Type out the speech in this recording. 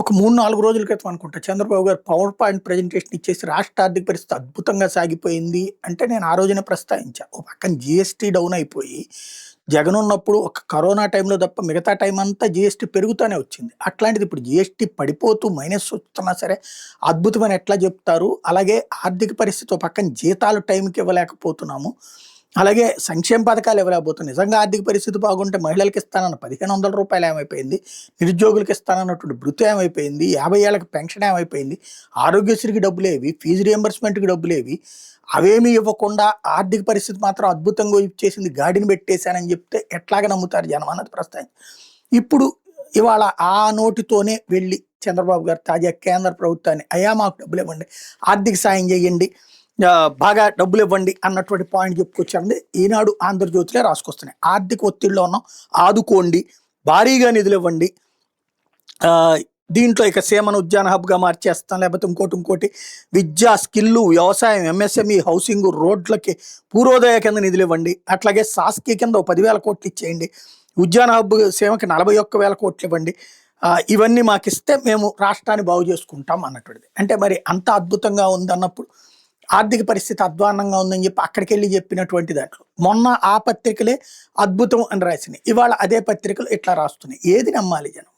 ఒక 3, 4 రోజుల క్రితం అనుకుంటా చంద్రబాబు గారు పవర్ పాయింట్ ప్రెజెంటేషన్ ఇచ్చేసి రాష్ట్ర ఆర్థిక పరిస్థితి అద్భుతంగా సాగిపోయింది అంటే నేను ఆ రోజునే ప్రస్తావించా. ఓ పక్కన జీఎస్టీ డౌన్ అయిపోయి, జగన్ ఉన్నప్పుడు ఒక కరోనా టైంలో తప్ప మిగతా టైం అంతా జీఎస్టీ పెరుగుతానే వచ్చింది. అట్లాంటిది ఇప్పుడు జీఎస్టీ పడిపోతూ మైనస్ వస్తున్నా సరే అద్భుతమని ఎట్లా చెప్తారు? అలాగే ఆర్థిక పరిస్థితి ఓ పక్కన జీతాలు టైంకి ఇవ్వలేకపోతున్నాము. అలాగే సంక్షేమ పథకాలు ఇవ్వలేకపోతున్నాయి. నిజంగా ఆర్థిక పరిస్థితి బాగుంటే మహిళలకు ఇస్తానన్న రూ. 1500 ఏమైపోయింది? నిరుద్యోగులకు ఇస్తానన్నటువంటి భృతి ఏమైపోయింది? 50 ఏళ్ళకి పెన్షన్ ఏమైపోయింది? ఆరోగ్యశ్రీకి డబ్బులేవి? ఫీజు రియంబర్స్మెంట్‌కి డబ్బులేవి? అవేమీ ఇవ్వకుండా ఆర్థిక పరిస్థితి మాత్రం అద్భుతంగా ఇచ్చేసింది, గాడిన పెట్టేశానని చెప్తే ఎట్లాగా నమ్ముతారు జనం అన్నది ప్రస్తావన. ఇప్పుడు ఇవాళ ఆ నోటితోనే వెళ్ళి చంద్రబాబు గారు తాజా కేంద్ర ప్రభుత్వాన్ని అయ్యా మాకు డబ్బులు ఇవ్వండి, ఆర్థిక సాయం చేయండి, బాగా డబ్బులు ఇవ్వండి అన్నటువంటి పాయింట్ చెప్పుకొచ్చారండి. ఈనాడు ఆంధ్రజ్యోతిలో రాసుకొస్తున్నాయి. ఆర్థిక ఒత్తిడిలో ఉన్నాం, ఆదుకోండి, భారీగా నిధులు ఇవ్వండి, దీంట్లో ఇక సీమను ఉద్యాన హబ్గా మార్చేస్తాం, లేకపోతే ఇంకోటి విద్య, స్కిల్లు, వ్యవసాయం, ఎంఎస్ఎంఈ, హౌసింగ్, రోడ్లకి పూర్వోదయ కింద నిధులు ఇవ్వండి, అట్లాగే శాసకీ కింద 10,000 కోట్లు ఇచ్చేయండి, ఉద్యాన హబ్ సీమకి 41,000 కోట్లు ఇవ్వండి, ఇవన్నీ మాకు ఇస్తే మేము రాష్ట్రాన్ని బాగు చేసుకుంటాం అన్నటువంటిది. అంటే మరి అంత అద్భుతంగా ఉంది అన్నప్పుడు ఆర్థిక పరిస్థితి అధ్వాన్నంగా ఉందని చెప్పి అక్కడికి వెళ్ళి చెప్పినటువంటి దాంట్లో మొన్న ఆ పత్రికలే అద్భుతం అని రాసినాయి, ఇవాళ అదే పత్రికలు ఇట్లా రాస్తున్నాయి. ఏది నమ్మాలి జనం?